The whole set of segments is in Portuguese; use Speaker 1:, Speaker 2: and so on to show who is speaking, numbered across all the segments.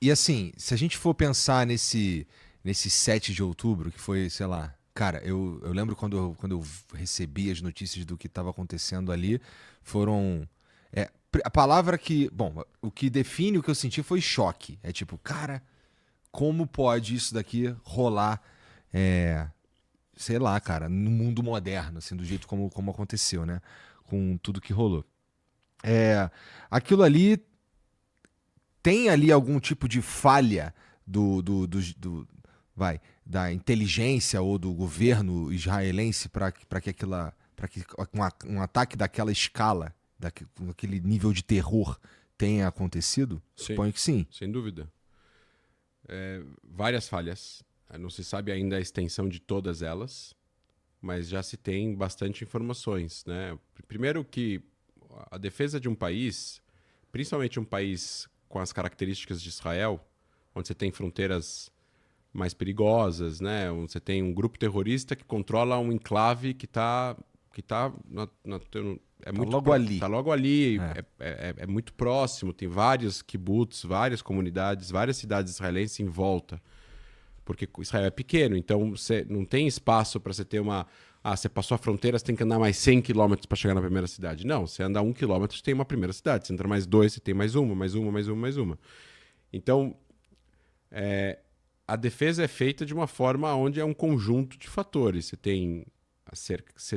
Speaker 1: E assim, se a gente for pensar nesse 7 de outubro, que foi, sei lá, cara, eu lembro quando eu recebi as notícias do que estava acontecendo ali, foram. A palavra que. Bom, o que define o que eu senti foi choque. É tipo, cara, como pode isso daqui rolar, é, sei lá, cara, no mundo moderno, assim, do jeito como aconteceu, né? Com tudo que rolou. É, aquilo ali tem ali algum tipo de falha vai, da inteligência ou do governo israelense para que um ataque daquela escala, com aquele nível de terror tenha acontecido?
Speaker 2: Sim,
Speaker 1: Suponho que sim.
Speaker 2: sem dúvida. Várias falhas. Não se sabe ainda a extensão de todas elas, mas já se tem bastante informações, né? Primeiro que a defesa de um país, principalmente um país com as características de Israel, onde você tem fronteiras mais perigosas, né? Onde você tem um grupo terrorista que controla um enclave que tá
Speaker 1: Tá logo ali.
Speaker 2: tá logo ali,
Speaker 1: É.
Speaker 2: é muito próximo, tem vários kibbutz, várias comunidades, várias cidades israelenses em volta. Porque Israel é pequeno, então você não tem espaço para você ter uma. Ah, você passou a fronteira, você tem que andar mais 100 quilômetros para chegar na primeira cidade. Não, você anda 1 quilômetro, você tem uma primeira cidade. Você entra mais 2, você tem mais uma, mais uma, mais uma, mais uma. Então, a defesa é feita de uma forma onde é um conjunto de fatores. Você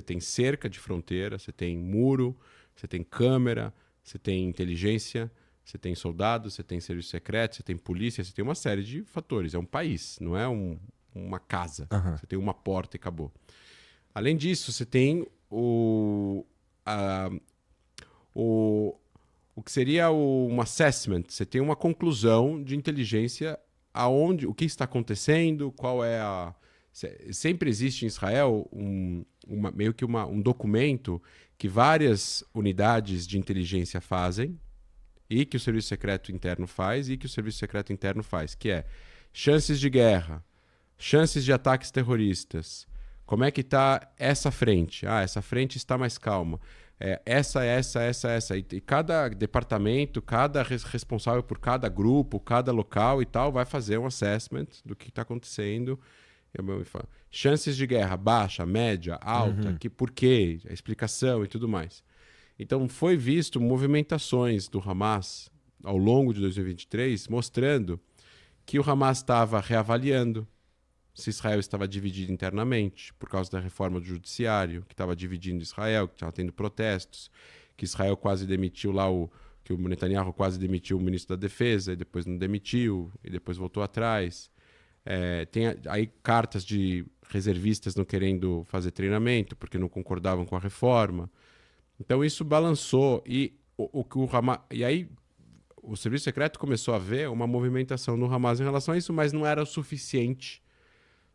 Speaker 2: tem cerca de fronteira, você tem muro, você tem câmera, você tem inteligência, você tem soldados, você tem serviço secreto, você tem polícia, você tem uma série de fatores. É um país, não é uma casa.
Speaker 1: Aham.
Speaker 2: Você tem uma porta e acabou. Além disso, você tem o que seria um assessment. Você tem uma conclusão de inteligência o que está acontecendo, qual é a... Sempre existe em Israel meio que um documento que várias unidades de inteligência fazem e que o Serviço Secreto Interno faz e que o Serviço Secreto Interno faz, que é chances de guerra, chances de ataques terroristas, como é que está essa frente? Ah, essa frente está mais calma. Essa. E cada departamento, cada responsável por cada grupo, cada local e tal, vai fazer um assessment do que está acontecendo. Chances de guerra, baixa, média, alta, por quê, a explicação e tudo mais. Então, foi visto movimentações do Hamas ao longo de 2023, mostrando que o Hamas estava reavaliando se Israel estava dividido internamente por causa da reforma do judiciário, que estava dividindo Israel, que estava tendo protestos, que Israel quase demitiu que o Netanyahu quase demitiu o ministro da Defesa, e depois não demitiu, e depois voltou atrás. Tem aí cartas de reservistas não querendo fazer treinamento, porque não concordavam com a reforma. Então isso balançou, e aí o Serviço Secreto começou a ver uma movimentação no Hamas em relação a isso, mas não era o suficiente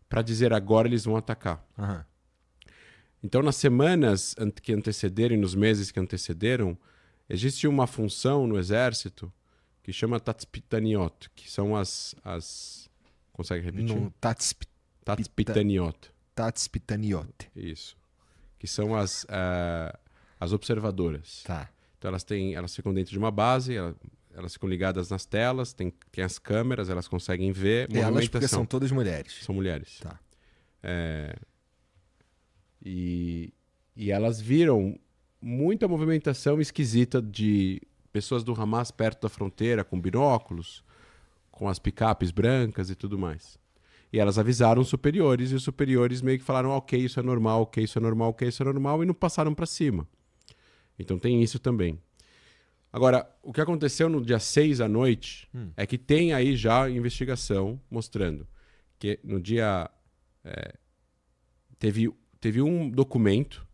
Speaker 2: para dizer agora eles vão atacar.
Speaker 1: Aham.
Speaker 2: Então, nas semanas que antecederam e nos meses que antecederam, existe uma função no exército que chama Tatzpitaniot, que são as... Consegue repetir?
Speaker 1: No
Speaker 2: Tatzpitaniot.
Speaker 1: Tatzpitaniot.
Speaker 2: Isso. Que são as observadoras.
Speaker 1: Tá.
Speaker 2: Então, elas ficam dentro de uma base, elas ficam ligadas nas telas, tem as câmeras, elas conseguem ver
Speaker 1: Elas porque são todas mulheres.
Speaker 2: São mulheres.
Speaker 1: Tá.
Speaker 2: E elas viram muita movimentação esquisita de pessoas do Hamas perto da fronteira, com binóculos, com as picapes brancas e tudo mais. E elas avisaram os superiores, e os superiores meio que falaram, ok, isso é normal, ok, isso é normal, ok, isso é normal, e não passaram para cima. Então tem isso também. Agora, o que aconteceu no dia 6 à noite é que tem aí já investigação mostrando que no dia... Teve um documento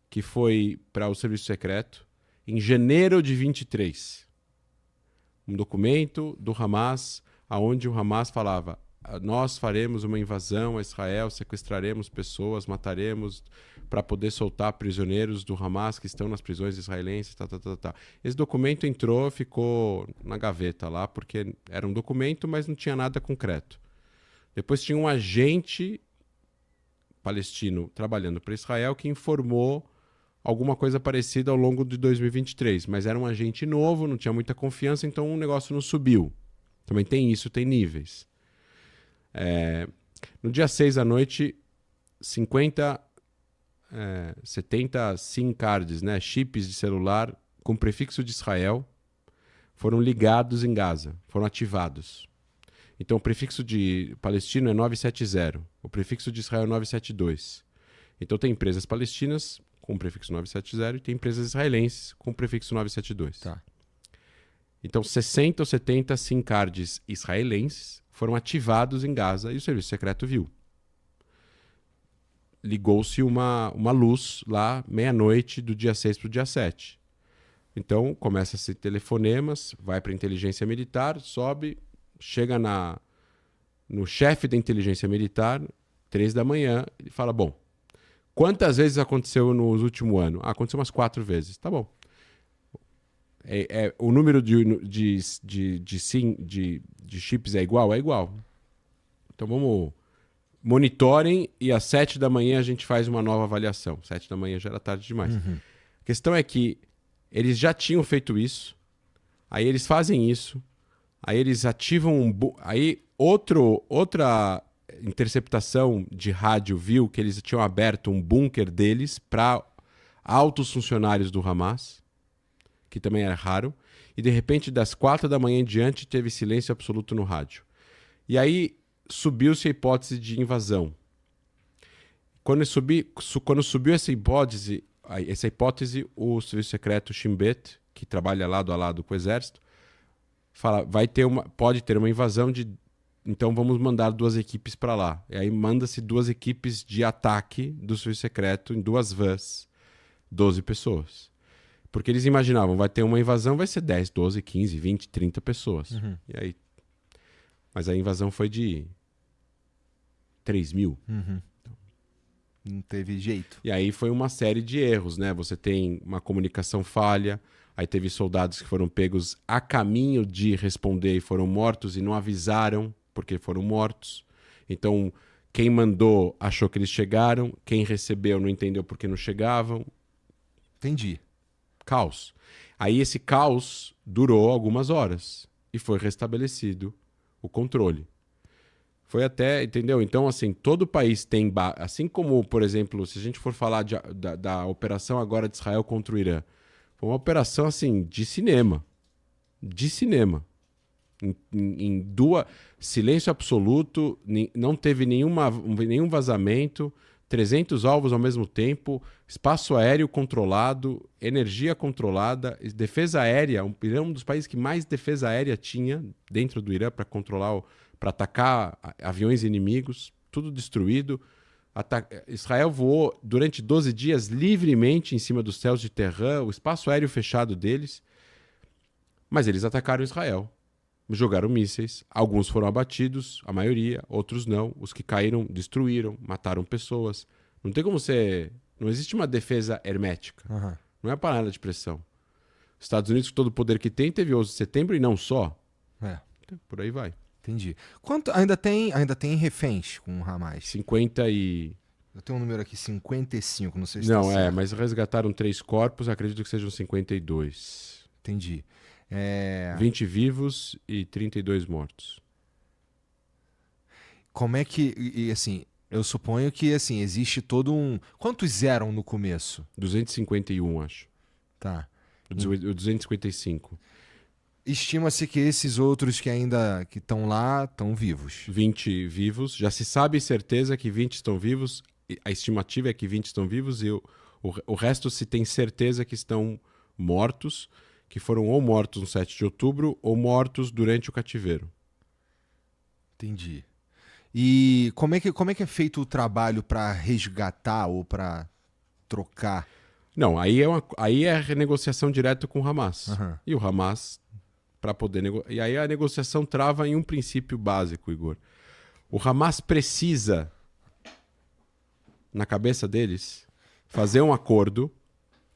Speaker 2: que foi para o Serviço Secreto em janeiro de 23. Um documento do Hamas, onde o Hamas falava: nós faremos uma invasão a Israel, sequestraremos pessoas, mataremos para poder soltar prisioneiros do Hamas que estão nas prisões israelenses. Esse documento entrou, ficou na gaveta lá, porque era um documento, mas não tinha nada concreto. Depois tinha um agente palestino trabalhando para Israel que informou alguma coisa parecida ao longo de 2023, mas era um agente novo, não tinha muita confiança, então o negócio não subiu. Também tem isso, tem níveis. No dia 6 à noite, 70 SIM cards, né, chips de celular com prefixo de Israel, foram ligados em Gaza, foram ativados. Então o prefixo de palestino é 970, o prefixo de Israel é 972. Então tem empresas palestinas com o prefixo 970 e tem empresas israelenses com o prefixo 972.
Speaker 1: Tá.
Speaker 2: Então 60 ou 70 SIM cards israelenses foram ativados em Gaza e o serviço secreto viu. Ligou-se uma luz lá, meia-noite, do dia 6 para o dia 7. Então, começa-se telefonemas, vai para a inteligência militar, sobe, chega no chefe da inteligência militar, 3 da manhã, e fala, bom, quantas vezes aconteceu nos últimos anos? Aconteceu umas 4 vezes. Tá bom. O número de chips é igual? É igual. Então, vamos... Monitorem e às 7 da manhã a gente faz uma nova avaliação. 7 da manhã já era tarde demais.
Speaker 1: Uhum.
Speaker 2: A questão é que eles já tinham feito isso, aí eles fazem isso, aí eles ativam aí outra interceptação de rádio viu que eles tinham aberto um bunker deles para altos funcionários do Hamas, que também era raro, e de repente das 4 da manhã em diante teve silêncio absoluto no rádio. E aí subiu-se a hipótese de invasão. Quando subiu essa hipótese, o serviço secreto Shin Bet, que trabalha lado a lado com o exército, fala, pode ter uma invasão então vamos mandar 2 equipes para lá. E aí manda-se 2 equipes de ataque do serviço secreto em 2 vans, 12 pessoas. Porque eles imaginavam, vai ter uma invasão, vai ser 10, 12, 15, 20, 30 pessoas.
Speaker 1: Uhum.
Speaker 2: E aí... Mas a invasão foi de 3 mil.
Speaker 1: Uhum. Não teve jeito.
Speaker 2: E aí foi uma série de erros, né? Você tem uma comunicação falha, aí teve soldados que foram pegos a caminho de responder e foram mortos e não avisaram porque foram mortos. Então, quem mandou achou que eles chegaram, quem recebeu não entendeu porque não chegavam.
Speaker 1: Entendi.
Speaker 2: Caos. Aí esse caos durou algumas horas e foi restabelecido o controle. Foi até, entendeu? Então, assim, todo país tem... Assim como, por exemplo, se a gente for falar da operação agora de Israel contra o Irã, foi uma operação, assim, de cinema. De cinema. Em duas... Silêncio absoluto, não teve nenhum vazamento, 300 alvos ao mesmo tempo, espaço aéreo controlado, energia controlada, defesa aérea. O Irã é um dos países que mais defesa aérea tinha dentro do Irã para controlar, para atacar aviões inimigos, tudo destruído. Israel voou durante 12 dias livremente em cima dos céus de Tehran, o espaço aéreo fechado deles, mas eles atacaram Israel. Jogaram mísseis, alguns foram abatidos, a maioria, outros não. Os que caíram, destruíram, mataram pessoas. Não tem como ser... Não existe uma defesa hermética.
Speaker 1: Uhum.
Speaker 2: Não é panela de pressão. Os Estados Unidos, com todo o poder que tem, teve 11 de setembro e não só. Por aí vai.
Speaker 1: Entendi. Quanto ainda tem reféns com o Hamas?
Speaker 2: 50 e...
Speaker 1: Eu tenho um número aqui, 55, não sei se
Speaker 2: Não,
Speaker 1: tá certo.
Speaker 2: mas resgataram 3 corpos, acredito que sejam 52.
Speaker 1: Entendi.
Speaker 2: 20 vivos e 32 mortos.
Speaker 1: Como é que... E assim, eu suponho que assim, existe todo um... Quantos eram no começo?
Speaker 2: 251, acho.
Speaker 1: Tá.
Speaker 2: O 255.
Speaker 1: Estima-se que esses outros que ainda estão lá estão vivos.
Speaker 2: 20 vivos. Já se sabe certeza que 20 estão vivos. A estimativa é que 20 estão vivos e o resto se tem certeza que estão mortos, que foram ou mortos no 7 de outubro ou mortos durante o cativeiro.
Speaker 1: Entendi. E como é que é feito o trabalho para resgatar ou para trocar?
Speaker 2: Não, aí é renegociação direta com o Hamas.
Speaker 1: Uhum.
Speaker 2: E o Hamas, para poder negociar... E aí a negociação trava em um princípio básico, Igor. O Hamas precisa, na cabeça deles, fazer um acordo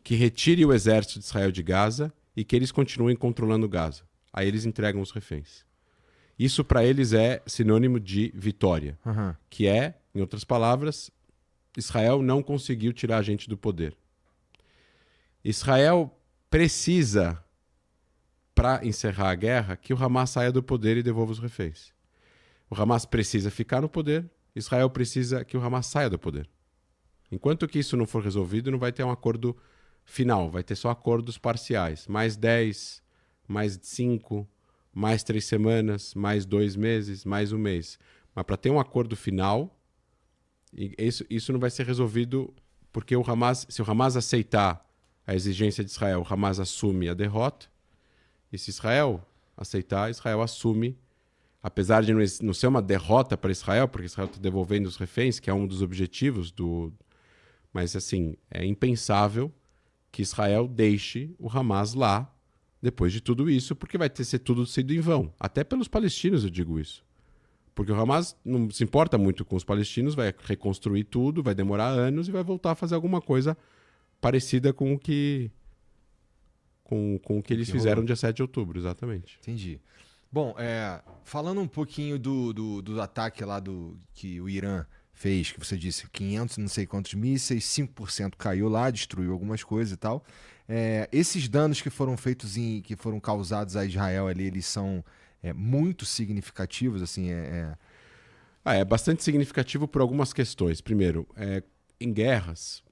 Speaker 2: que retire o exército de Israel de Gaza e que eles continuem controlando Gaza. Aí eles entregam os reféns. Isso para eles é sinônimo de vitória.
Speaker 1: Uhum.
Speaker 2: Que é, em outras palavras, Israel não conseguiu tirar a gente do poder. Israel precisa para encerrar a guerra, que o Hamas saia do poder e devolva os reféns. O Hamas precisa ficar no poder, Israel precisa que o Hamas saia do poder. Enquanto que isso não for resolvido, não vai ter um acordo final, vai ter só acordos parciais. Mais 10, mais 5, mais 3 semanas, mais 2 meses, mais 1 mês. Mas para ter um acordo final, isso não vai ser resolvido porque o Hamas, se o Hamas aceitar a exigência de Israel, o Hamas assume a derrota. E se Israel aceitar, Israel assume, apesar de não ser uma derrota para Israel, porque Israel está devolvendo os reféns, que é um dos objetivos do... Mas, assim, é impensável que Israel deixe o Hamas lá depois de tudo isso, porque vai ter ser tudo sido em vão. Até pelos palestinos eu digo isso. Porque o Hamas não se importa muito com os palestinos, vai reconstruir tudo, vai demorar anos e vai voltar a fazer alguma coisa parecida com o que eles fizeram dia 7 de outubro, exatamente.
Speaker 1: Entendi. Bom, falando um pouquinho do ataque lá que o Irã fez, que você disse, 500 não sei quantos mísseis, 5% caiu lá, destruiu algumas coisas e tal. Esses danos que foram feitos, que foram causados a Israel ali, eles são muito significativos, assim,
Speaker 2: É bastante significativo por algumas questões. Primeiro, em guerras,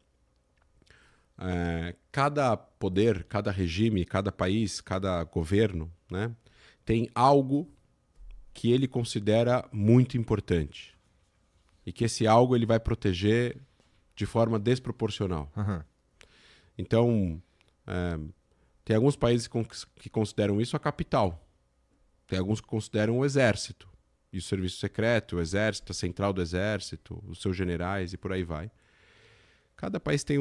Speaker 2: cada poder, cada regime, cada país, cada governo, né, tem algo que ele considera muito importante. E que esse algo ele vai proteger de forma desproporcional.
Speaker 1: Uhum.
Speaker 2: Então, tem alguns países que consideram isso a capital. Tem alguns que consideram o exército. E o serviço secreto, o exército, a central do exército, os seus generais e por aí vai. Cada país tem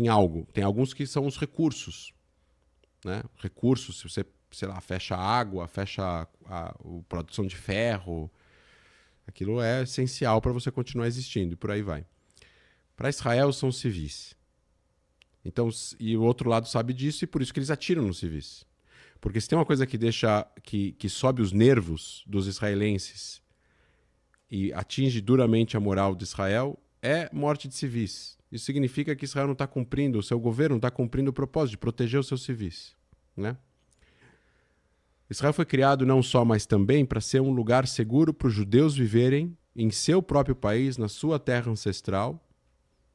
Speaker 2: algo. Tem alguns que são os recursos. Né? Recursos, se você, sei lá, fecha a água, fecha a produção de ferro, aquilo é essencial para você continuar existindo e por aí vai. Para Israel são civis. Então, e o outro lado sabe disso e por isso que eles atiram nos civis. Porque se tem uma coisa que deixa que sobe os nervos dos israelenses e atinge duramente a moral de Israel, é morte de civis. Isso significa que Israel não está cumprindo, o seu governo não está cumprindo o propósito de proteger os seus civis. Né? Israel foi criado não só, mas também para ser um lugar seguro para os judeus viverem em seu próprio país, na sua terra ancestral,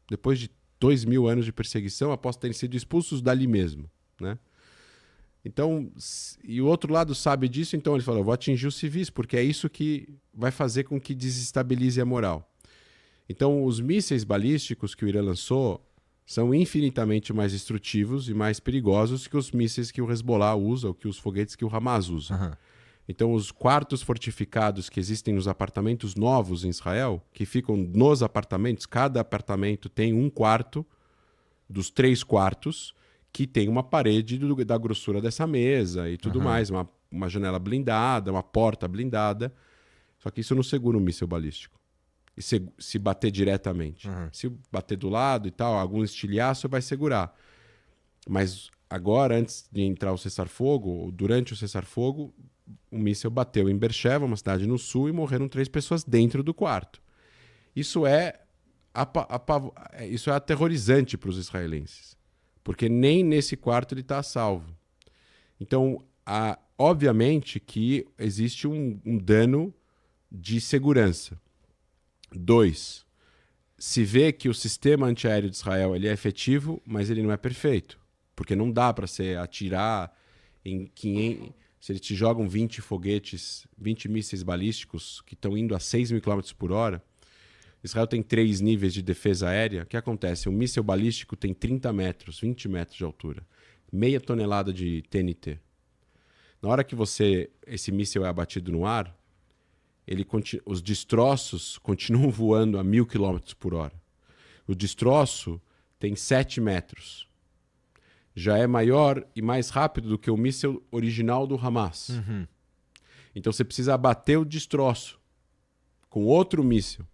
Speaker 2: depois de 2000 anos de perseguição, após terem sido expulsos dali mesmo. Né? Então, e o outro lado sabe disso, então ele falou, vou atingir os civis, porque é isso que vai fazer com que desestabilize a moral. Então, os mísseis balísticos que o Irã lançou são infinitamente mais destrutivos e mais perigosos que os mísseis que o Hezbollah usa ou que os foguetes que o Hamas usa.
Speaker 1: Uhum.
Speaker 2: Então, os quartos fortificados que existem nos apartamentos novos em Israel, que ficam nos apartamentos, cada apartamento tem um quarto dos 3 quartos, que tem uma parede da grossura dessa mesa e tudo mais, uma janela blindada, uma porta blindada. Só que isso não segura um míssil balístico. E se bater diretamente. Se bater do lado e tal, algum estilhaço vai segurar. Mas agora, antes de entrar o cessar-fogo, ou durante o cessar-fogo, o míssil bateu em Beersheba, uma cidade no sul, e morreram 3 pessoas dentro do quarto. Isso é aterrorizante para os israelenses. Porque nem nesse quarto ele está a salvo. Então, obviamente que existe um dano de segurança. 2, se vê que o sistema antiaéreo de Israel ele é efetivo, mas ele não é perfeito. Porque não dá para você atirar em 500... Se eles te jogam 20 foguetes, 20 mísseis balísticos que estão indo a 6.000 km por hora, Israel tem 3 níveis de defesa aérea. O que acontece? Um míssil balístico tem 30 metros, 20 metros de altura. Meia tonelada de TNT. Na hora que esse míssil é abatido no ar, os destroços continuam voando a 1.000 km por hora. O destroço tem 7 metros. Já é maior e mais rápido do que o míssil original do Hamas.
Speaker 1: Uhum.
Speaker 2: Então você precisa abater o destroço com outro míssil.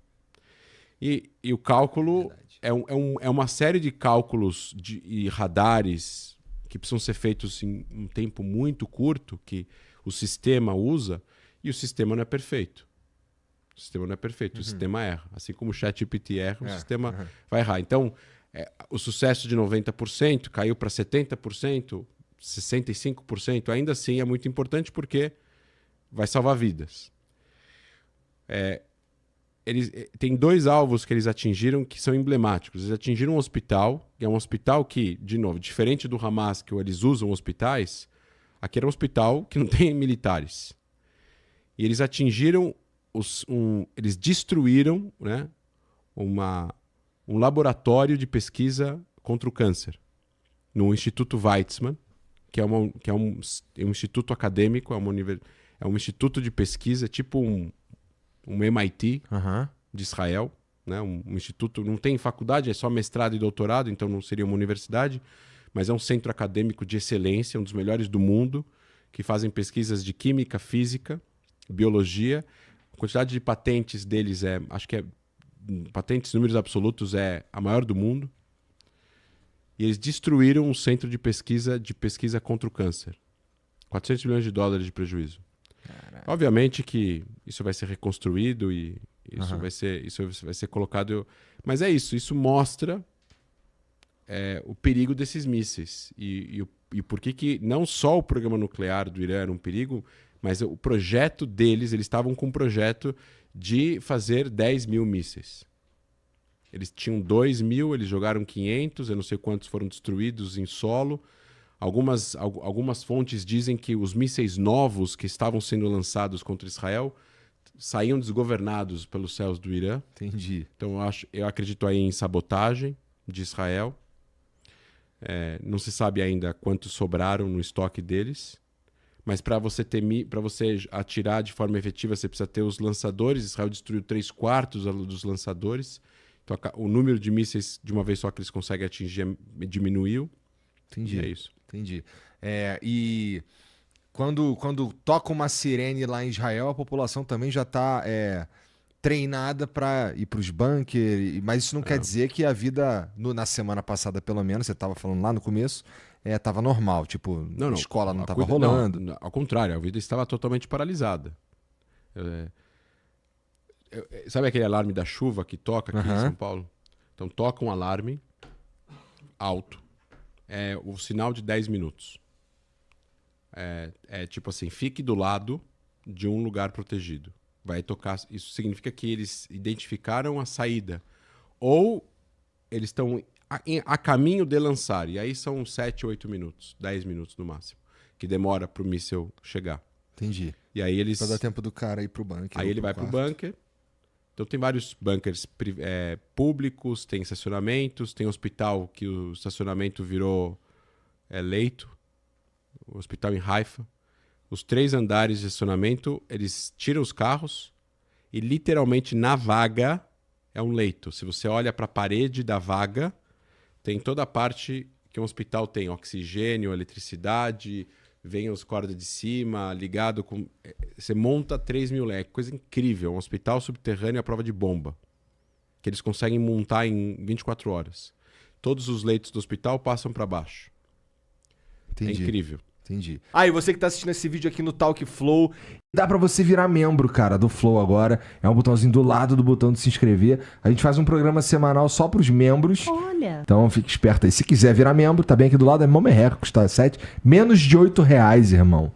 Speaker 2: E o cálculo é uma série de cálculos e radares que precisam ser feitos em um tempo muito curto, que o sistema usa, e o sistema não é perfeito. O sistema não é perfeito, o sistema erra. Assim como o ChatGPT erra, o sistema vai errar. Então, o sucesso de 90% caiu para 70%, 65%, ainda assim é muito importante porque vai salvar vidas. Tem 2 alvos que eles atingiram que são emblemáticos. Eles atingiram um hospital, que é um hospital que, de novo, diferente do Hamas, que eles usam hospitais, aqui era um hospital que não tem militares. E eles atingiram, eles destruíram, né, um laboratório de pesquisa contra o câncer no Instituto Weizmann, que é um instituto acadêmico, é um instituto de pesquisa, tipo um MIT de Israel, né? Um instituto, não tem faculdade, é só mestrado e doutorado, então não seria uma universidade, mas é um centro acadêmico de excelência, um dos melhores do mundo, que fazem pesquisas de química, física, biologia. A quantidade de patentes deles patentes, números absolutos, é a maior do mundo. E eles destruíram um centro de pesquisa contra o câncer. 400 milhões de dólares de prejuízo. Caraca. Obviamente que isso vai ser reconstruído e isso vai ser colocado... Mas é isso, isso mostra o perigo desses mísseis. E por que não só o programa nuclear do Irã era um perigo, mas o projeto deles, eles estavam com um projeto de fazer 10 mil mísseis. Eles tinham 2 mil, eles jogaram 500, eu não sei quantos foram destruídos em solo. Algumas fontes dizem que os mísseis novos que estavam sendo lançados contra Israel saíam desgovernados pelos céus do Irã.
Speaker 1: Entendi.
Speaker 2: Então eu acredito aí em sabotagem de Israel. Não se sabe ainda quantos sobraram no estoque deles. Mas para você atirar de forma efetiva, você precisa ter os lançadores. Israel destruiu 3/4 dos lançadores. Então o número de mísseis de uma vez só que eles conseguem atingir diminuiu.
Speaker 1: Entendi.
Speaker 2: E é isso.
Speaker 1: Entendi. E quando toca uma sirene lá em Israel, a população também já está treinada para ir para os bunkers, mas isso não quer dizer que a vida, na semana passada pelo menos, você estava falando lá no começo, estava normal, tipo, a escola não estava rolando.
Speaker 2: Não, ao contrário, a vida estava totalmente paralisada. Sabe aquele alarme da chuva que toca aqui em São Paulo? Então toca um alarme alto. É o sinal de 10 minutos. Tipo assim, fique do lado de um lugar protegido. Vai tocar. Isso significa que eles identificaram a saída. Ou eles estão a caminho de lançar. E aí são 7, 8 minutos, 10 minutos no máximo, que demora para o míssil chegar.
Speaker 1: Entendi.
Speaker 2: E aí eles...
Speaker 1: Pra dar tempo do cara ir pro bunker.
Speaker 2: Aí ele vai pro bunker. Então tem vários bunkers públicos, tem estacionamentos, tem hospital que o estacionamento virou leito. O hospital em Haifa. Os 3 andares de estacionamento, eles tiram os carros e literalmente na vaga é um leito. Se você olha para a parede da vaga, tem toda a parte que um hospital tem, oxigênio, eletricidade, vem os cordas de cima, ligado com... Você monta 3 mil coisa incrível. Um hospital subterrâneo à prova de bomba, que eles conseguem montar em 24 horas. Todos os leitos do hospital passam para baixo.
Speaker 1: Entendi.
Speaker 2: É incrível.
Speaker 1: Entendi. E você que tá assistindo esse vídeo aqui no Talk Flow, dá pra você virar membro, cara, do Flow agora. É um botãozinho do lado do botão de se inscrever. A gente faz um programa semanal só pros membros.
Speaker 3: Olha.
Speaker 1: Então fique esperto aí. Se quiser virar membro, tá bem aqui do lado. É mó merreca, custa menos de R$8, irmão.